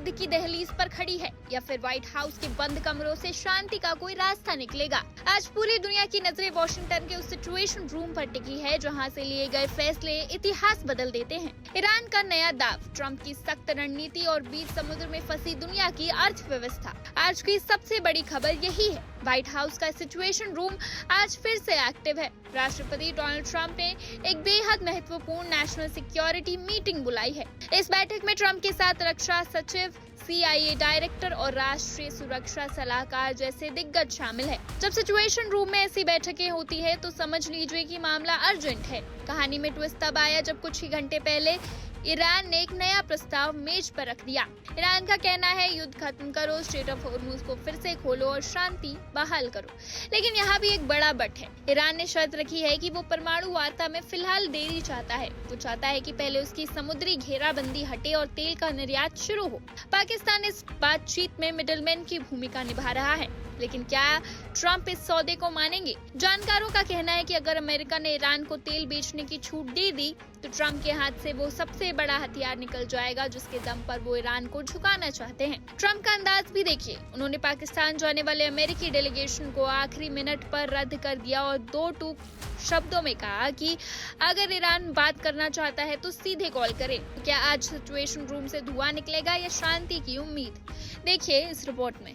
युद्ध की दहलीज पर खड़ी है या फिर व्हाइट हाउस के बंद कमरों से शांति का कोई रास्ता निकलेगा। आज पूरी दुनिया की नजरें वॉशिंगटन के उस सिचुएशन रूम पर टिकी है जहां से लिए गए फैसले इतिहास बदल देते हैं। ईरान का नया दाव, ट्रंप की सख्त रणनीति और बीच समुद्र में फंसी दुनिया की अर्थव्यवस्था। आज की सबसे बड़ी खबर यही है, व्हाइट हाउस का सिचुएशन रूम आज फिर से एक्टिव है। राष्ट्रपति डोनाल्ड ट्रंप ने एक बेहद महत्वपूर्ण नेशनल सिक्योरिटी मीटिंग बुलाई है। इस बैठक में ट्रंप के साथ रक्षा सचिव, CIA डायरेक्टर और राष्ट्रीय सुरक्षा सलाहकार जैसे दिग्गज शामिल है। जब सिचुएशन रूम में ऐसी बैठकें होती है तो समझ लीजिए कि मामला अर्जेंट है। कहानी में ट्विस्ट तब आया जब कुछ ही घंटे पहले ईरान ने एक नया प्रस्ताव मेज पर रख दिया। ईरान का कहना है युद्ध खत्म करो, स्ट्रेट ऑफ हॉर्मुज को फिर से खोलो और शांति बहाल करो। लेकिन यहाँ भी एक बड़ा बट है। ईरान ने शर्त रखी है कि वो परमाणु वार्ता में फिलहाल देरी चाहता है। वो चाहता है कि पहले उसकी समुद्री घेराबंदी हटे और तेल का निर्यात शुरू हो। पाकिस्तान इस बातचीत में मिडलमैन की भूमिका निभा रहा है। लेकिन क्या ट्रंप इस सौदे को मानेंगे? जानकारों का कहना है कि अगर अमेरिका ने ईरान को तेल बेचने की छूट दे दी तो ट्रंप के हाथ से वो सबसे बड़ा हथियार निकल जाएगा जिसके दम पर वो ईरान को झुकाना चाहते हैं। ट्रंप का अंदाज भी देखिए, उन्होंने पाकिस्तान जाने वाले अमेरिकी डेलीगेशन को आखिरी मिनट पर रद्द कर दिया और दो टूक शब्दों में कहा कि अगर ईरान बात करना चाहता है तो सीधे कॉल करे। क्या आज सिचुएशन रूम से धुआं निकलेगा या शांति की उम्मीद? देखिए इस रिपोर्ट में।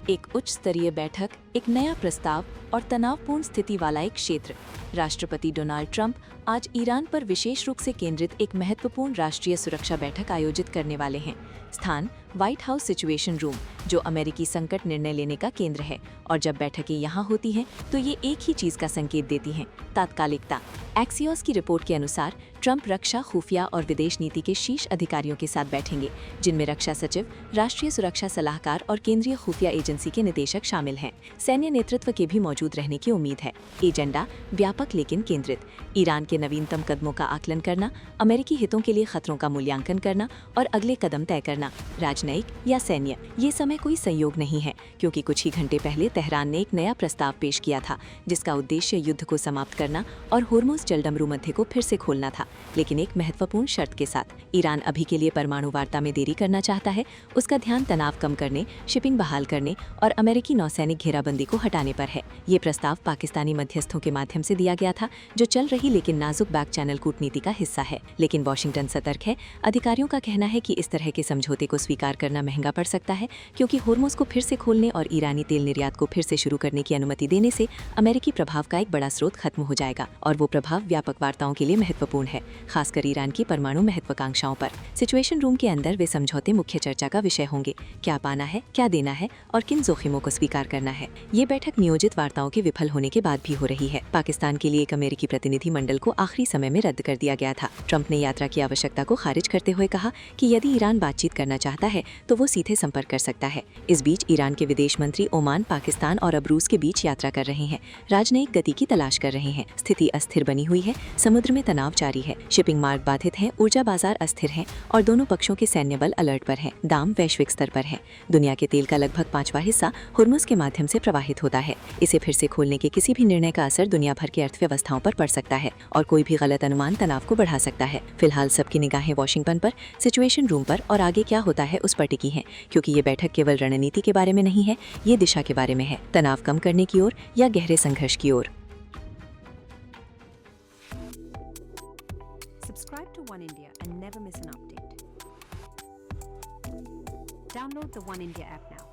एक उच्च स्तरीय बैठक, एक नया प्रस्ताव और तनावपूर्ण स्थिति वाला एक क्षेत्र। राष्ट्रपति डोनाल्ड ट्रंप आज ईरान पर विशेष रूप से केंद्रित एक महत्वपूर्ण राष्ट्रीय सुरक्षा बैठक आयोजित करने वाले हैं। स्थान व्हाइट हाउस सिचुएशन रूम, जो अमेरिकी संकट निर्णय लेने का केंद्र है। और जब बैठकें यहाँ होती हैं तो ये एक ही चीज का संकेत देती हैं, तात्कालिकता। एक्सियोस की रिपोर्ट के अनुसार ट्रंप रक्षा, खुफिया और विदेश नीति के शीर्ष अधिकारियों के साथ बैठेंगे, जिनमें रक्षा सचिव, राष्ट्रीय सुरक्षा सलाहकार और केंद्रीय खुफिया एजेंसी के निदेशक शामिल हैं। सैन्य नेतृत्व के भी मौजूद रहने की उम्मीद है। एजेंडा व्यापक लेकिन केंद्रित। ईरान के नवीनतम कदमों का आकलन करना, अमेरिकी हितों के लिए खतरों का मूल्यांकन करना और अगले कदम तय करना। राजनयिक या सैन्य, ये समय कोई संयोग नहीं है, क्योंकि कुछ ही घंटे पहले तेहरान ने एक नया प्रस्ताव पेश किया था जिसका उद्देश्य युद्ध को समाप्त करना और होर्मुज जलडमरू मध्य को फिर से खोलना था, लेकिन एक महत्वपूर्ण शर्त के साथ। ईरान अभी के लिए परमाणु वार्ता में देरी करना चाहता है। उसका ध्यान तनाव कम करने, शिपिंग बहाल करने और अमेरिकी नौसैनिक घेराबंदी को हटाने पर है। ये प्रस्ताव पाकिस्तानी मध्यस्थों के माध्यम से दिया गया था, जो चल रही लेकिन नाजुक बैक चैनल कूटनीति का हिस्सा है। लेकिन वॉशिंगटन सतर्क है। अधिकारियों का कहना है कि इस तरह के समझौते को स्वीकार करना महंगा पड़ सकता है, क्योंकि होर्मुज को फिर से खोलने और ईरानी तेल निर्यात को फिर से शुरू करने की अनुमति देने से अमेरिकी प्रभाव का एक बड़ा स्रोत खत्म हो जाएगा, और वो प्रभाव व्यापक वार्ताओं के लिए महत्वपूर्ण है, खासकर ईरान की परमाणु महत्वाकांक्षाओं पर। सिचुएशन रूम के अंदर वे समझौते मुख्य चर्चा का विषय होंगे। क्या पाना है, क्या देना है और किन जोखिमों को स्वीकार करना है। ये बैठक नियोजित वार्ताओं के विफल होने के बाद भी हो रही है। पाकिस्तान के लिए एक अमेरिकी प्रतिनिधि मंडल को आखिरी समय में रद्द कर दिया गया था। ट्रंप ने यात्रा की आवश्यकता को खारिज करते हुए कहा कि यदि ईरान बातचीत करना चाहता है तो वो सीधे संपर्क कर सकता है। इस बीच ईरान के विदेश मंत्री ओमान, पाकिस्तान और अब रूस के बीच यात्रा कर रहे हैं। राजनयिक गति की तलाश कर रहे हैं। स्थिति अस्थिर बनी हुई है, समुद्र में तनाव जारी है, शिपिंग मार्ग बाधित हैं, ऊर्जा बाजार अस्थिर हैं और दोनों पक्षों के सैन्य बल अलर्ट पर हैं। दाम वैश्विक स्तर पर है। दुनिया के तेल का लगभग 5वां हिस्सा होर्मुज के माध्यम से प्रवाहित होता है। इसे फिर से खोलने के किसी भी निर्णय का असर दुनिया भर की अर्थव्यवस्थाओं पर पड़ सकता है और कोई भी गलत अनुमान तनाव को बढ़ा सकता है। फिलहाल सबकी निगाहें वॉशिंगटन पर, सिचुएशन रूम पर और आगे क्या होता है उस पर टिकी हैं, क्योंकि ये बैठक केवल रणनीति के बारे में नहीं है, ये दिशा के बारे में है, तनाव कम करने की ओर या गहरे संघर्ष की ओर। Subscribe to One India and never miss an update. Download the One India app now.